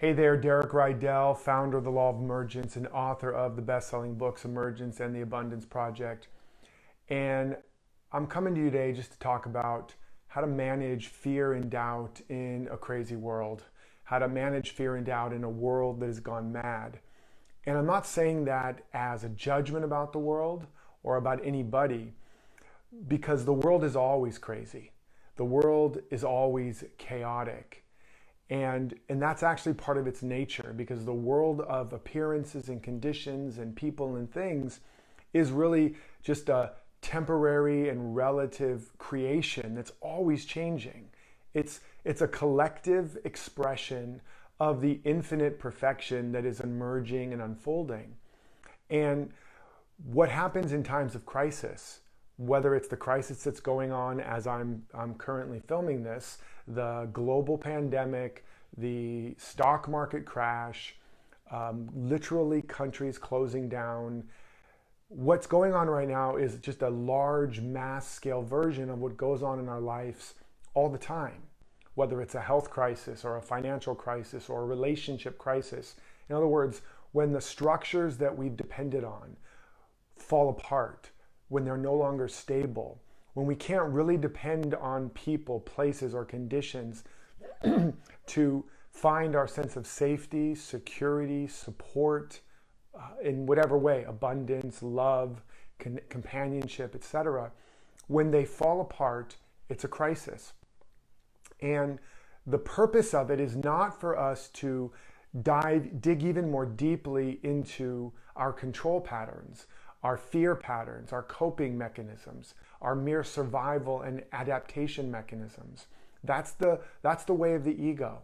Hey there, Derek Rydall, founder of the Law of Emergence and author of the best-selling books Emergence and the Abundance Project. And I'm coming to you today just to talk about how to manage fear and doubt in a crazy world, how to manage fear and doubt in a world that has gone mad. And I'm not saying that as a judgment about the world or about anybody, because the world is always crazy. The world is always chaotic. And that's actually part of its nature, because the world of appearances and conditions and people and things is really just a temporary and relative creation that's always changing. It's a collective expression of the infinite perfection that is emerging and unfolding. And what happens in times of crisis, whether it's the crisis that's going on as I'm currently filming this, the global pandemic, the stock market crash, literally countries closing down. What's going on right now is just a large mass scale version of what goes on in our lives all the time, whether it's a health crisis or a financial crisis or a relationship crisis. In other words, when the structures that we've depended on fall apart, when they're no longer stable, when we can't really depend on people, places, or conditions to find our sense of safety, security, support, in whatever way, abundance, love, companionship, etc. When they fall apart, it's a crisis. And the purpose of it is not for us to dig even more deeply into our control patterns, our fear patterns, our coping mechanisms, our mere survival and adaptation mechanisms. That's the way of the ego.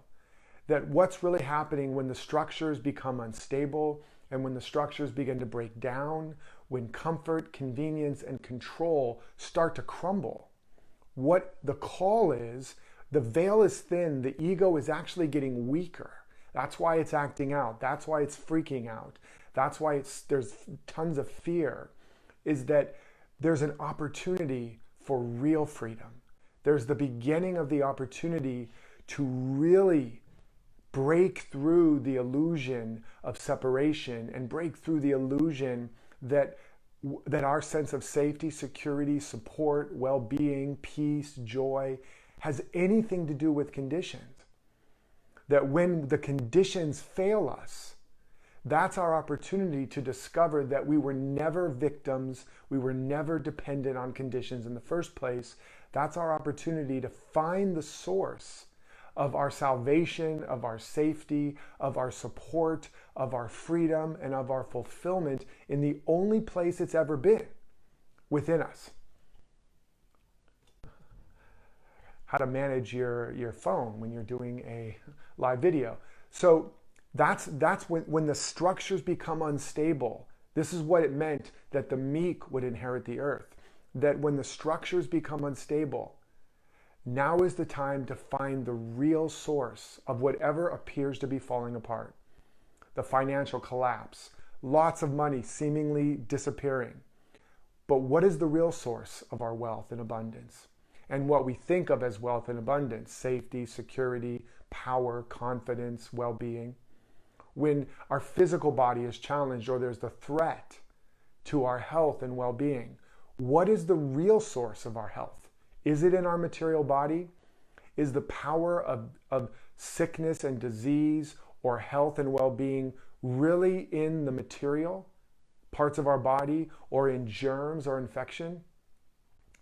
That what's really happening when the structures become unstable and when the structures begin to break down, when comfort, convenience, and control start to crumble. What the call is, the veil is thin, the ego is actually getting weaker. That's why it's acting out. That's why it's freaking out. That's why there's tons of fear, is that there's an opportunity for real freedom. There's the beginning of the opportunity to really break through the illusion of separation and break through the illusion that our sense of safety, security, support, well-being, peace, joy has anything to do with conditions. That when the conditions fail us, that's our opportunity to discover that we were never victims, we were never dependent on conditions in the first place. That's our opportunity to find the source of our salvation, of our safety, of our support, of our freedom, and of our fulfillment in the only place it's ever been, within us. How to manage your phone when you're doing a live video. So that's when the structures become unstable. This is what it meant that the meek would inherit the earth. That when the structures become unstable, now is the time to find the real source of whatever appears to be falling apart. The financial collapse, lots of money seemingly disappearing. But what is the real source of our wealth and abundance? And what we think of as wealth and abundance, safety, security, power, confidence, well-being. When our physical body is challenged or there's the threat to our health and well-being, what is the real source of our health? Is it in our material body? Is the power of sickness and disease or health and well-being really in the material parts of our body or in germs or infection?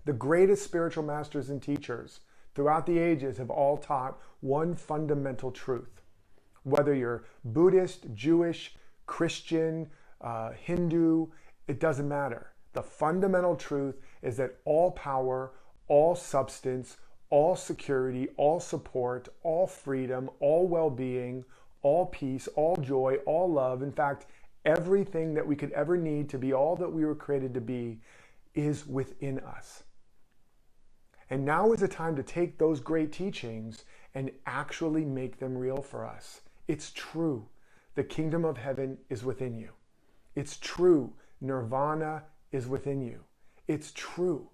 The greatest spiritual masters and teachers throughout the ages have all taught one fundamental truth. Whether you're Buddhist, Jewish, Christian, Hindu, it doesn't matter. The fundamental truth is that all power, all substance, all security, all support, all freedom, all well-being, all peace, all joy, all love, in fact, everything that we could ever need to be all that we were created to be is within us. And now is the time to take those great teachings and actually make them real for us. It's true. The kingdom of heaven is within you. It's true. Nirvana is within you. It's true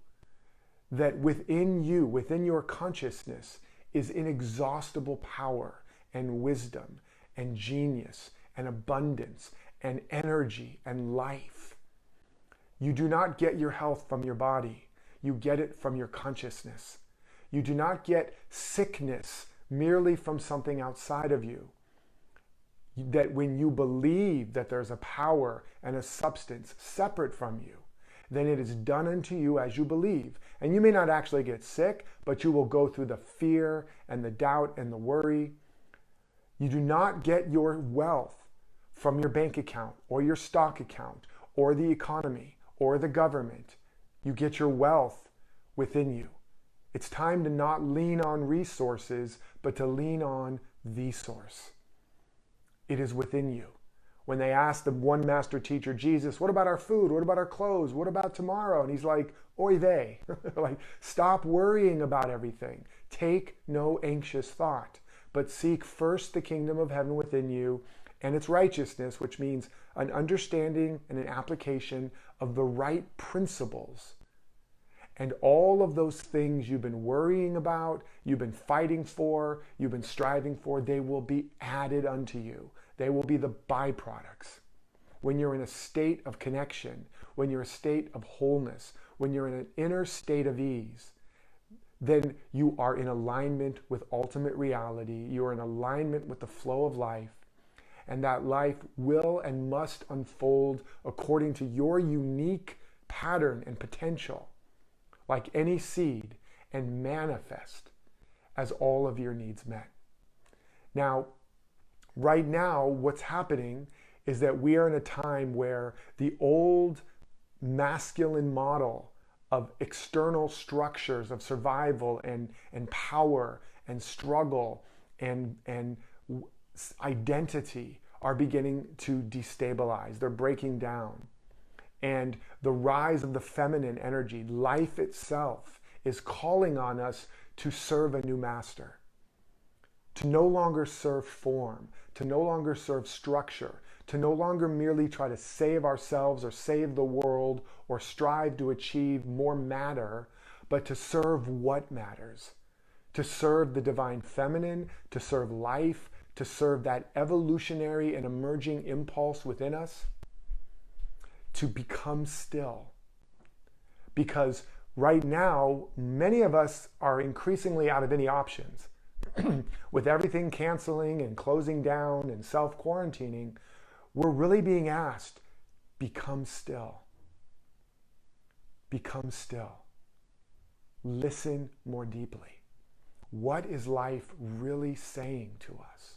that within you, within your consciousness, is inexhaustible power and wisdom and genius and abundance and energy and life. You do not get your health from your body. You get it from your consciousness. You do not get sickness merely from something outside of you. That when you believe that there's a power and a substance separate from you, then it is done unto you as you believe. And you may not actually get sick, but you will go through the fear and the doubt and the worry. You do not get your wealth from your bank account or your stock account or the economy or the government. You get your wealth within you. It's time to not lean on resources, but to lean on the source. It is within you. When they asked the one master teacher, Jesus, what about our food? What about our clothes? What about tomorrow? And he's like, oy vey. Like, stop worrying about everything. Take no anxious thought, but seek first the kingdom of heaven within you and its righteousness, which means an understanding and an application of the right principles. And all of those things you've been worrying about, you've been fighting for, you've been striving for, they will be added unto you. They will be the byproducts. When you're in a state of connection, when you're in a state of wholeness, when you're in an inner state of ease, then you are in alignment with ultimate reality. You are in alignment with the flow of life. And that life will and must unfold according to your unique pattern and potential, like any seed, and manifest as all of your needs met. Now, right now, what's happening is that we are in a time where the old masculine model of external structures of survival and power and struggle and identity are beginning to destabilize. They're breaking down. And the rise of the feminine energy, life itself, is calling on us to serve a new master. To no longer serve form, to no longer serve structure, to no longer merely try to save ourselves or save the world or strive to achieve more matter, but to serve what matters. To serve the divine feminine, to serve life, to serve that evolutionary and emerging impulse within us, to become still. Because right now, many of us are increasingly out of any options. With everything canceling and closing down and self-quarantining, we're really being asked, become still. Become still. Listen more deeply. What is life really saying to us?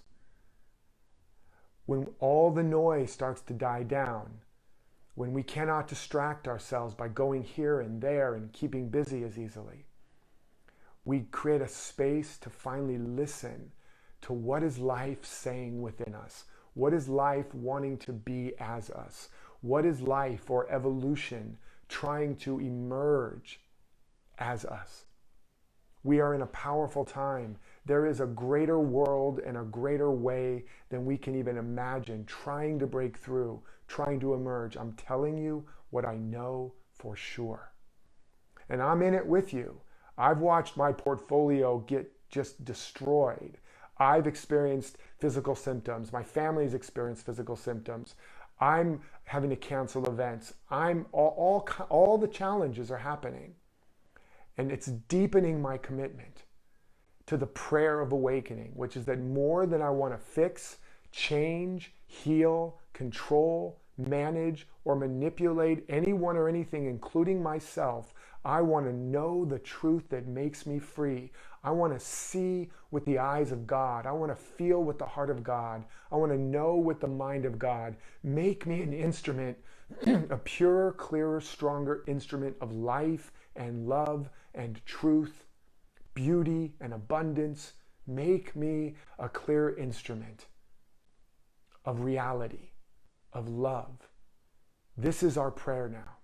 When all the noise starts to die down, when we cannot distract ourselves by going here and there and keeping busy as easily, we create a space to finally listen to what is life saying within us. What is life wanting to be as us? What is life or evolution trying to emerge as us? We are in a powerful time. There is a greater world and a greater way than we can even imagine, trying to break through, trying to emerge. I'm telling you what I know for sure. And I'm in it with you. I've watched my portfolio get just destroyed. I've experienced physical symptoms. My family's experienced physical symptoms. I'm having to cancel events. All the challenges are happening. And it's deepening my commitment to the prayer of awakening, which is that more than I want to fix, change, heal, control, manage, or manipulate anyone or anything, including myself, I want to know the truth that makes me free. I want to see with the eyes of God. I want to feel with the heart of God. I want to know with the mind of God. Make me an instrument, a purer, clearer, stronger instrument of life and love and truth, beauty and abundance. Make me a clear instrument of reality, of love. This is our prayer now.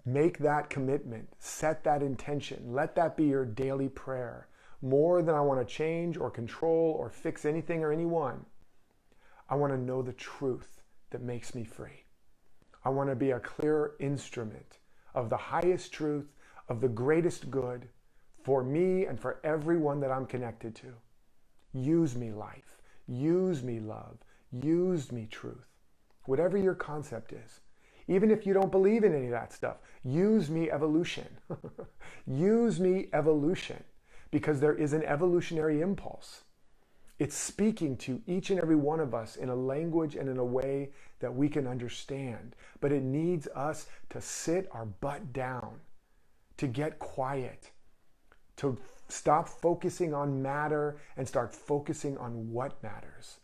Make that commitment, set that intention, let that be your daily prayer. More than I want to change or control or fix anything or anyone, I want to know the truth that makes me free. I want to be a clear instrument of the highest truth, of the greatest good for me and for everyone that I'm connected to. Use me, life. Use me, love. Use me, truth. Whatever your concept is. Even if you don't believe in any of that stuff, use me, evolution. Use me, evolution. Because there is an evolutionary impulse. It's speaking to each and every one of us in a language and in a way that we can understand. But it needs us to sit our butt down, to get quiet, to stop focusing on matter and start focusing on what matters.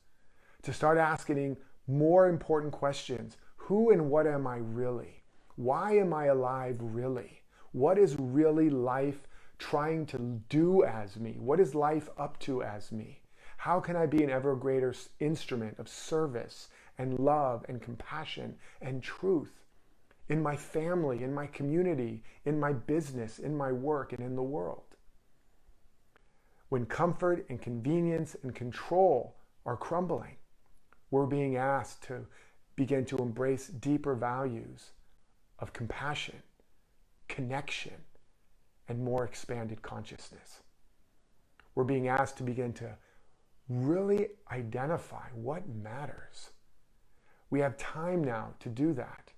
To start asking more important questions. Who and what am I really? Why am I alive really? What is really life trying to do as me? What is life up to as me? How can I be an ever greater instrument of service and love and compassion and truth in my family, in my community, in my business, in my work, and in the world? When comfort and convenience and control are crumbling, we're being asked to begin to embrace deeper values of compassion, connection, and more expanded consciousness. We're being asked to begin to really identify what matters. We have time now to do that,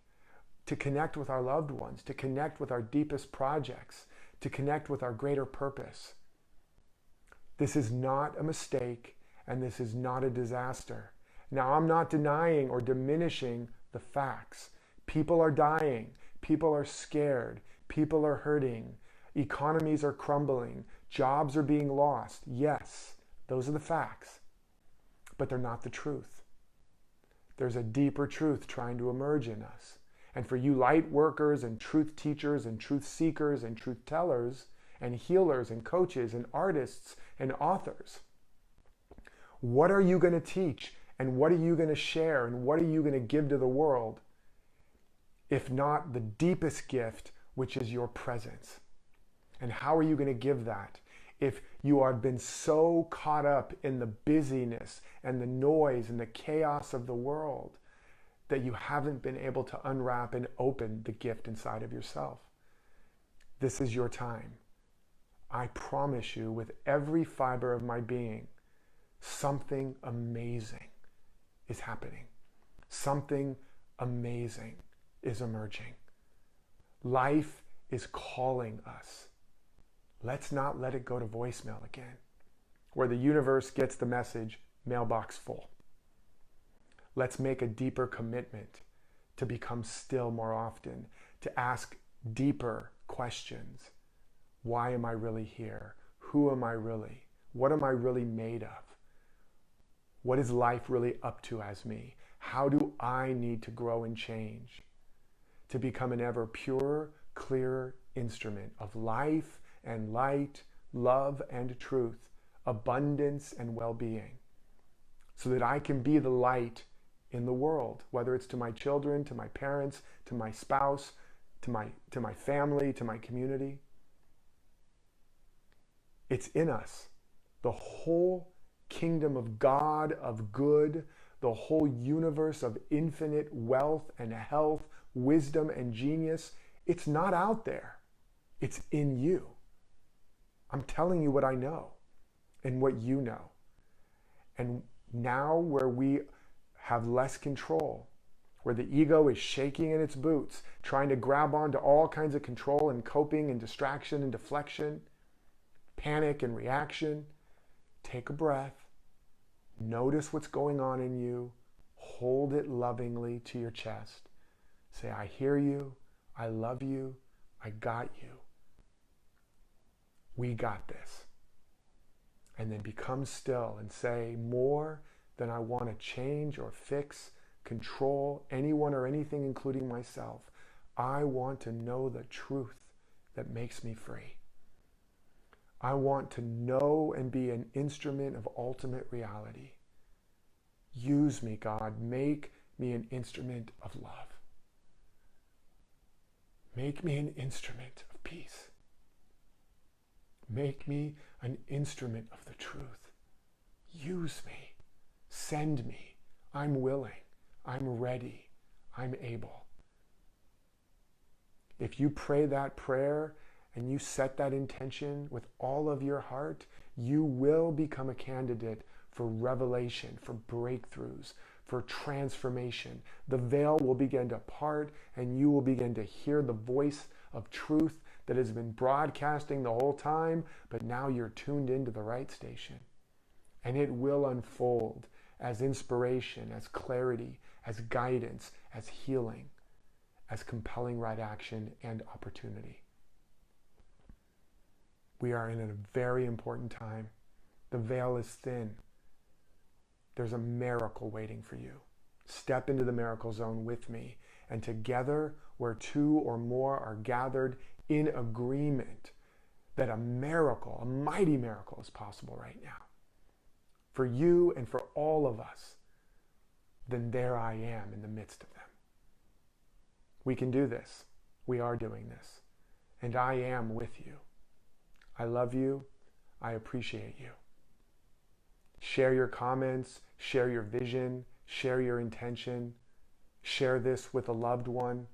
to connect with our loved ones, to connect with our deepest projects, to connect with our greater purpose. This is not a mistake, and this is not a disaster. Now, I'm not denying or diminishing the facts. People are dying. People are scared. People are hurting. Economies are crumbling. Jobs are being lost. Yes, those are the facts. But they're not the truth. There's a deeper truth trying to emerge in us. And for you light workers and truth teachers and truth seekers and truth tellers and healers and coaches and artists and authors, what are you going to teach? And what are you going to share? And what are you going to give to the world? If not the deepest gift, which is your presence. And how are you going to give that? If you have been so caught up in the busyness and the noise and the chaos of the world that you haven't been able to unwrap and open the gift inside of yourself. This is your time. I promise you, with every fiber of my being, something amazing is happening. Something amazing is emerging. Life is calling us. Let's not let it go to voicemail again, where the universe gets the message, mailbox full. Let's make a deeper commitment to become still more often, to ask deeper questions. Why am I really here? Who am I really? What am I really made of? What is life really up to as me? How do I need to grow and change to become an ever purer, clearer instrument of life and light, love and truth, abundance and well-being, so that I can be the light in the world, whether it's to my children, to my parents, to my spouse, to my family, to my community. It's in us. The whole kingdom of God, of good, the whole universe of infinite wealth and health, wisdom and genius, it's not out there. It's in you. I'm telling you what I know and what you know. And now where we have less control, where the ego is shaking in its boots, trying to grab onto all kinds of control and coping and distraction and deflection, panic and reaction, take a breath. Notice what's going on in you. Hold it lovingly to your chest. Say, I hear you. I love you. I got you. We got this. And then become still and say, more than I want to change or fix, control anyone or anything, including myself. I want to know the truth that makes me free. I want to know and be an instrument of ultimate reality. Use me, God. Make me an instrument of love. Make me an instrument of peace. Make me an instrument of the truth. Use me. Send me. I'm willing. I'm ready. I'm able. If you pray that prayer and you set that intention with all of your heart, you will become a candidate for revelation, for breakthroughs, for transformation. The veil will begin to part, and you will begin to hear the voice of truth that has been broadcasting the whole time, but now you're tuned into the right station. And it will unfold as inspiration, as clarity, as guidance, as healing, as compelling right action and opportunity. We are in a very important time. The veil is thin. There's a miracle waiting for you. Step into the miracle zone with me, and together, where two or more are gathered in agreement, that a miracle, a mighty miracle, is possible right now. For you and for all of us, then there I am in the midst of them. We can do this. We are doing this. And I am with you. I love you. I appreciate you. Share your comments, share your vision, share your intention, share this with a loved one.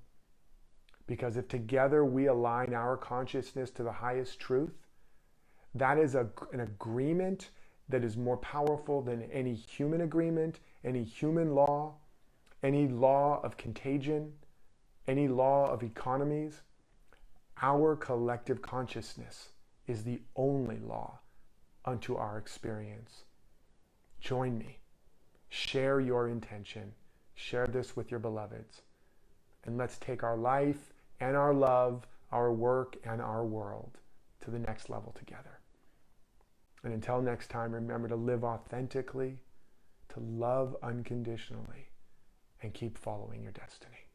Because if together we align our consciousness to the highest truth, that is an agreement that is more powerful than any human agreement, any human law, any law of contagion, any law of economies. Our collective consciousness is the only law unto our experience. Join me. Share your intention. Share this with your beloveds. And let's take our life and our love, our work and our world to the next level together. And until next time, remember to live authentically, to love unconditionally, and keep following your destiny.